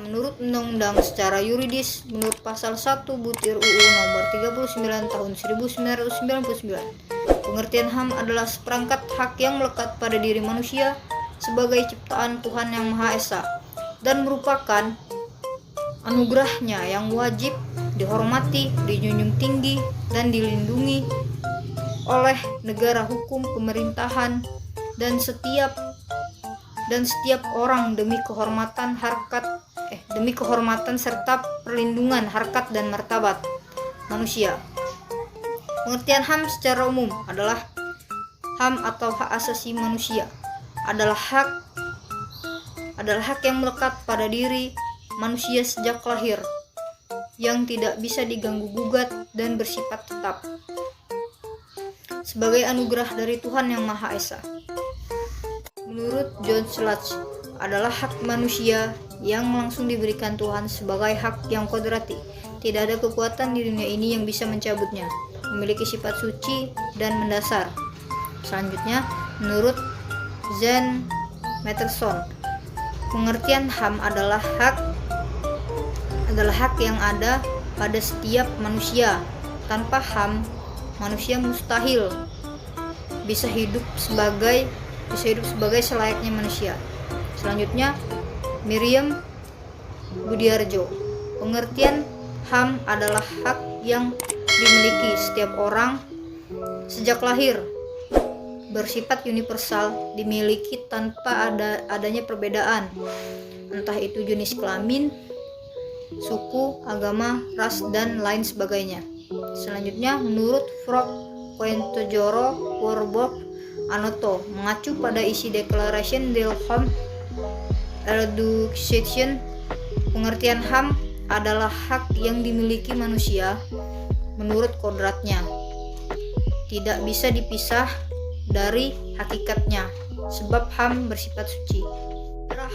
Menurut undang-undang secara yuridis, menurut pasal 1 butir UU nomor 39 tahun 1999, pengertian HAM adalah seperangkat hak yang melekat pada diri manusia sebagai ciptaan Tuhan Yang Maha Esa dan merupakan anugerahnya yang wajib dihormati, dijunjung tinggi, dan dilindungi oleh negara hukum, pemerintahan, dan setiap orang demi kehormatan serta perlindungan harkat dan martabat manusia. Pengertian HAM secara umum adalah HAM atau hak asasi manusia adalah hak yang melekat pada diri manusia sejak lahir, yang tidak bisa diganggu-gugat dan bersifat tetap sebagai anugerah dari Tuhan Yang Maha Esa. Menurut John Sludge, adalah hak manusia yang langsung diberikan Tuhan sebagai hak yang kodrati. Tidak ada kekuatan di dunia ini yang bisa mencabutnya, memiliki sifat suci dan mendasar. Selanjutnya, menurut Zen Matterson, pengertian HAM adalah hak yang ada pada setiap manusia. Tanpa HAM, manusia mustahil bisa hidup sebagai selayaknya manusia. Selanjutnya, Miriam Budiarjo, pengertian HAM adalah hak yang dimiliki setiap orang sejak lahir, bersifat universal, dimiliki tanpa adanya perbedaan, entah itu jenis kelamin, suku, agama, ras, dan lain sebagainya. Selanjutnya, menurut Frog Quentojoro Warburg Anoto, mengacu pada isi Declaration des Hommes Education, pengertian HAM adalah hak yang dimiliki manusia menurut kodratnya, tidak bisa dipisah dari hakikatnya, sebab HAM bersifat suci.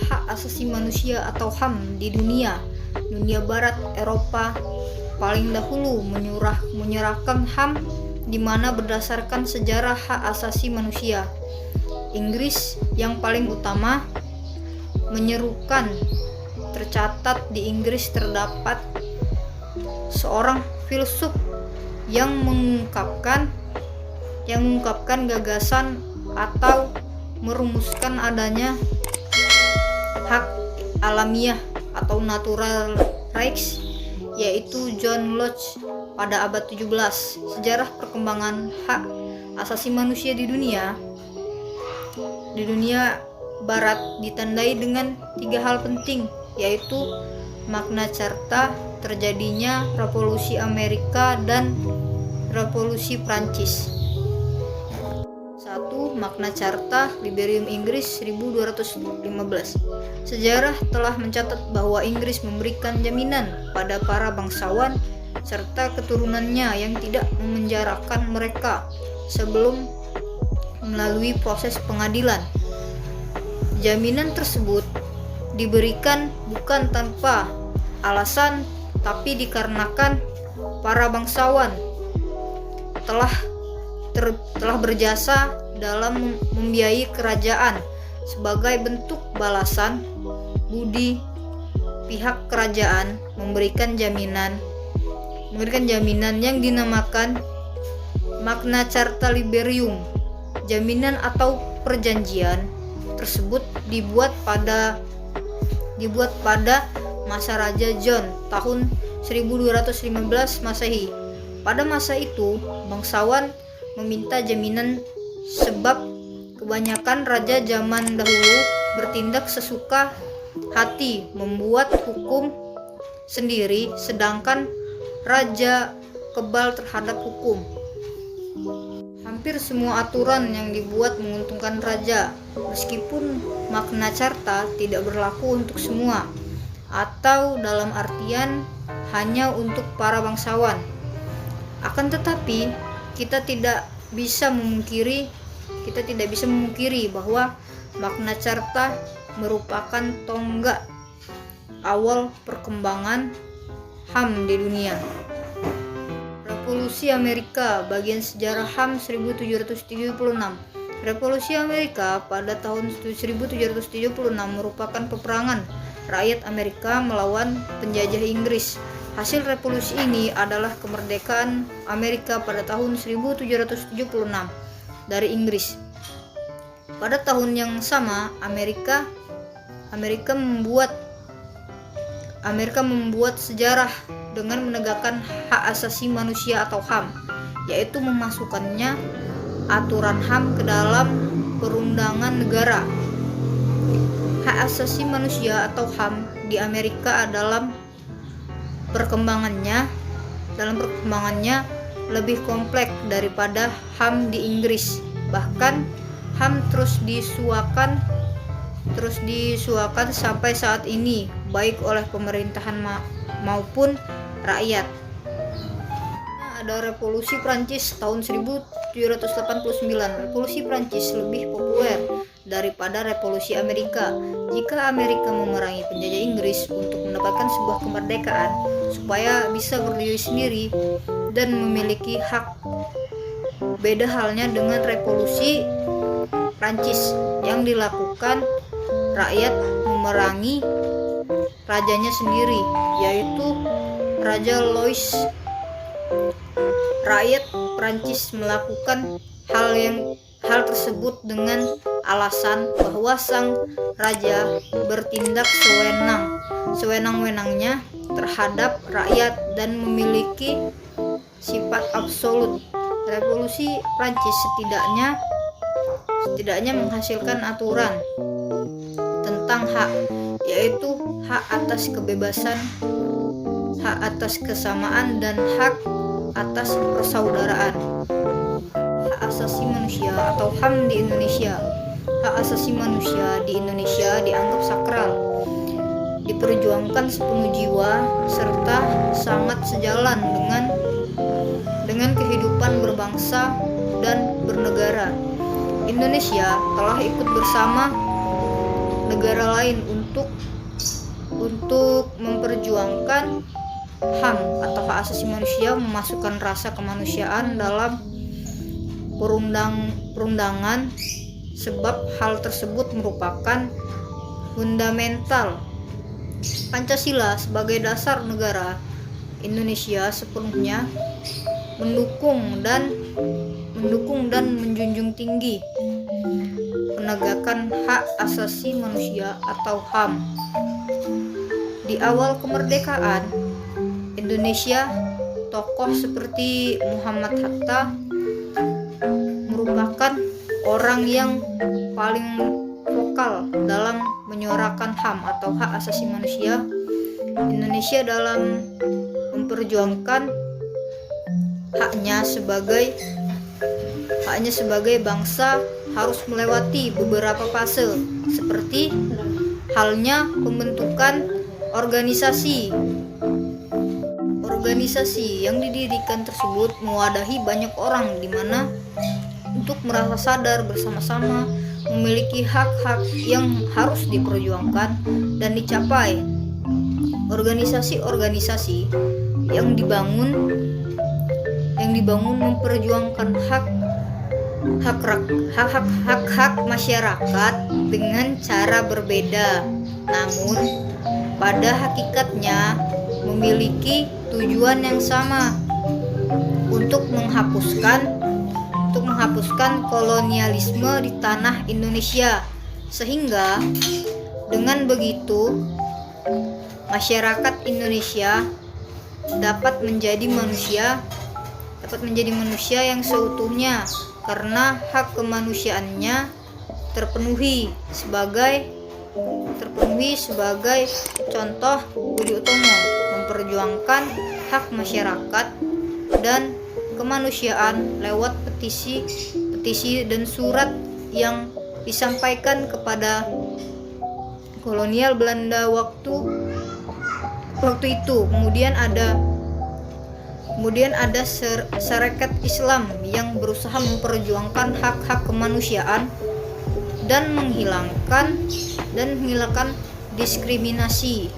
Hak asasi manusia atau HAM di dunia Barat, Eropa paling dahulu menyerahkan HAM di mana berdasarkan sejarah hak asasi manusia. Inggris yang paling utama menyerukan. Tercatat di Inggris terdapat seorang filsuf yang mengungkapkan gagasan atau merumuskan adanya hak alamiah atau natural rights, yaitu John Locke pada abad 17. Sejarah perkembangan hak asasi manusia di dunia Barat ditandai dengan 3 hal penting, yaitu Magna Carta, terjadinya Revolusi Amerika dan Revolusi Prancis. 1. Magna Carta Liberium Inggris 1215. Sejarah telah mencatat bahwa Inggris memberikan jaminan pada para bangsawan serta keturunannya yang tidak memenjarakan mereka sebelum melalui proses pengadilan. Jaminan tersebut diberikan bukan tanpa alasan, tapi dikarenakan para bangsawan telah berjasa dalam membiayai kerajaan. Sebagai bentuk balasan budi, pihak kerajaan memberikan jaminan yang dinamakan Magna Carta Liberium. Jaminan atau perjanjian tersebut dibuat pada masa Raja John tahun 1215 Masehi. Pada masa itu, bangsawan meminta jaminan sebab kebanyakan raja zaman dahulu bertindak sesuka hati, membuat hukum sendiri, sedangkan raja kebal terhadap hukum. Hampir semua aturan yang dibuat menguntungkan raja, meskipun Magna Carta tidak berlaku untuk semua, atau dalam artian hanya untuk para bangsawan. Akan tetapi, kita tidak bisa memungkiri bahwa Magna Carta merupakan tonggak awal perkembangan HAM di dunia. Revolusi Amerika, bagian sejarah HAM 1776. Revolusi Amerika pada tahun 1776 merupakan peperangan rakyat Amerika melawan penjajah Inggris. Hasil revolusi ini adalah kemerdekaan Amerika pada tahun 1776 dari Inggris. Pada tahun yang sama, Amerika membuat sejarah dengan menegakkan hak asasi manusia atau HAM, yaitu memasukkannya aturan HAM ke dalam perundangan negara. Hak asasi manusia atau HAM di Amerika dalam perkembangannya lebih kompleks daripada HAM di Inggris. Bahkan HAM terus disuakan sampai saat ini, baik oleh pemerintahan maupun rakyat. Ada Revolusi Prancis tahun 1789. Revolusi Prancis lebih populer daripada Revolusi Amerika. Jika Amerika memerangi penjajah Inggris untuk mendapatkan sebuah kemerdekaan supaya bisa berdiri sendiri dan memiliki hak. Beda halnya dengan Revolusi Prancis yang dilakukan rakyat memerangi rajanya sendiri, yaitu Raja Louis. Rakyat Prancis melakukan hal tersebut dengan alasan bahwa sang raja bertindak sewenang-wenangnya terhadap rakyat dan memiliki sifat absolut. Revolusi Prancis setidaknya menghasilkan aturan tentang hak, yaitu hak atas kebebasan, hak atas kesamaan, dan hak atas persaudaraan. Hak asasi manusia atau HAM di Indonesia. Hak asasi manusia di Indonesia dianggap sakral, diperjuangkan sepenuh jiwa, serta sangat sejalan dengan kehidupan berbangsa dan bernegara. Indonesia telah ikut bersama negara lain untuk memperjuangkan HAM atau hak asasi manusia, memasukkan rasa kemanusiaan dalam perundangan, sebab hal tersebut merupakan fundamental. Pancasila sebagai dasar negara Indonesia sepenuhnya mendukung dan menjunjung tinggi penegakan hak asasi manusia atau HAM. Di awal kemerdekaan Indonesia, tokoh seperti Muhammad Hatta merupakan orang yang paling vokal dalam menyuarakan HAM atau hak asasi manusia Indonesia dalam memperjuangkan haknya sebagai bangsa harus melewati beberapa fase, seperti halnya pembentukan organisasi yang didirikan tersebut mewadahi banyak orang, di mana untuk merasa sadar bersama-sama memiliki hak-hak yang harus diperjuangkan dan dicapai. Organisasi-organisasi yang dibangun memperjuangkan hak masyarakat dengan cara berbeda, namun pada hakikatnya memiliki tujuan yang sama, untuk menghapuskan kolonialisme di tanah Indonesia, sehingga dengan begitu masyarakat Indonesia dapat menjadi manusia yang seutuhnya, karena hak kemanusiaannya terpenuhi. Sebagai contoh, Budi Utomo memperjuangkan hak masyarakat dan kemanusiaan lewat petisi dan surat yang disampaikan kepada kolonial Belanda waktu itu. Kemudian ada Sarekat Islam yang berusaha memperjuangkan hak-hak kemanusiaan dan menghilangkan diskriminasi.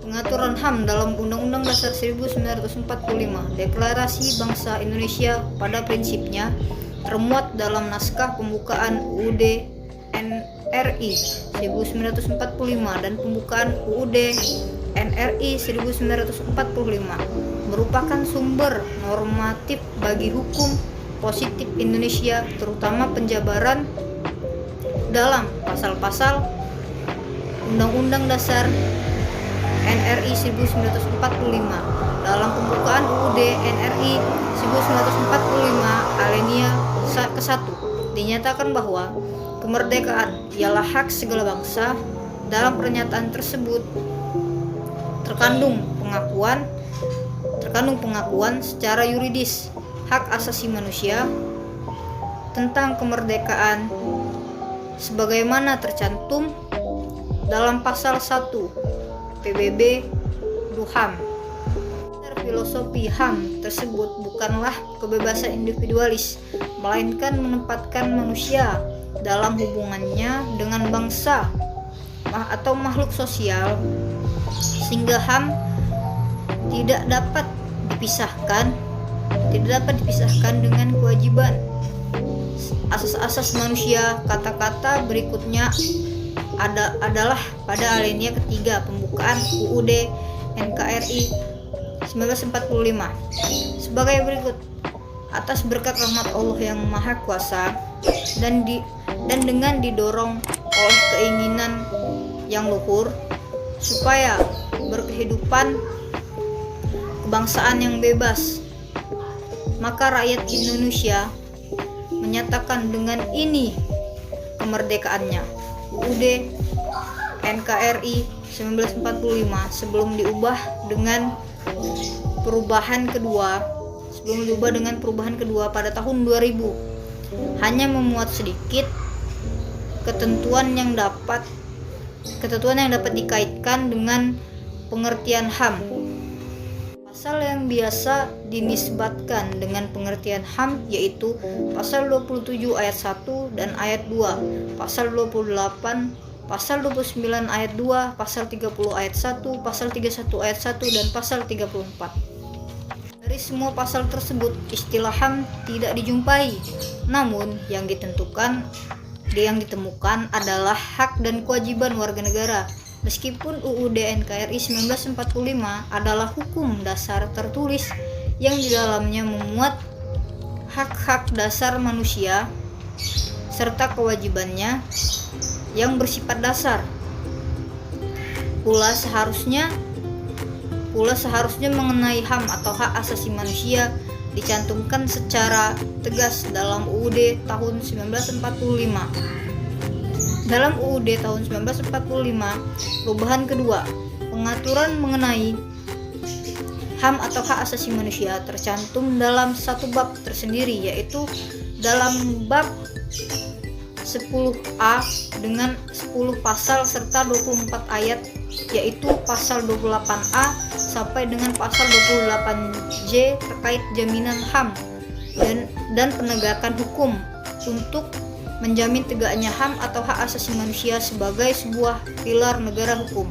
Pengaturan HAM dalam Undang-Undang Dasar 1945. Deklarasi Bangsa Indonesia pada prinsipnya termuat dalam naskah pembukaan UUD RI 1945 dan pembukaan UUD NRI 1945 merupakan sumber normatif bagi hukum positif Indonesia, terutama penjabaran dalam pasal-pasal Undang-Undang Dasar NRI 1945. Dalam pembukaan UUD NRI 1945 alinea ke-1 dinyatakan bahwa kemerdekaan ialah hak segala bangsa. Dalam pernyataan tersebut terkandung pengakuan secara yuridis hak asasi manusia tentang kemerdekaan sebagaimana tercantum dalam pasal 1 PBB HAM. Filosofi HAM tersebut bukanlah kebebasan individualis, melainkan menempatkan manusia dalam hubungannya dengan bangsa atau makhluk sosial, sehingga HAM tidak dapat dipisahkan dengan kewajiban asas-asas manusia. Kata-kata berikutnya adalah pada alinea ketiga pembukaan UUD NKRI 1945 sebagai berikut: atas berkat rahmat Allah yang Maha Kuasa dan dengan didorong oleh keinginan yang luhur supaya berkehidupan kebangsaan yang bebas, maka rakyat Indonesia menyatakan dengan ini kemerdekaannya. UUD NKRI 1945 sebelum diubah dengan perubahan kedua pada tahun 2000 hanya memuat sedikit ketentuan yang dapat dikaitkan dengan pengertian HAM. Pasal yang biasa dinisbatkan dengan pengertian HAM yaitu pasal 27 ayat 1 dan ayat 2, pasal 28, pasal 29 ayat 2, pasal 30 ayat 1, pasal 31 ayat 1 dan pasal 34. Dari semua pasal tersebut istilah HAM tidak dijumpai, namun yang ditemukan adalah hak dan kewajiban warga negara. Meskipun UUD NKRI 1945 adalah hukum dasar tertulis yang di dalamnya memuat hak-hak dasar manusia serta kewajibannya yang bersifat dasar, pula seharusnya mengenai HAM atau hak asasi manusia dicantumkan secara tegas dalam UUD tahun 1945. Dalam UUD tahun 1945, perubahan kedua, pengaturan mengenai HAM atau hak asasi manusia tercantum dalam satu bab tersendiri, yaitu dalam bab 10A dengan 10 pasal serta 24 ayat, yaitu pasal 28A sampai dengan pasal 28J terkait jaminan HAM dan penegakan hukum untuk menjamin tegaknya HAM atau hak asasi manusia sebagai sebuah pilar negara hukum.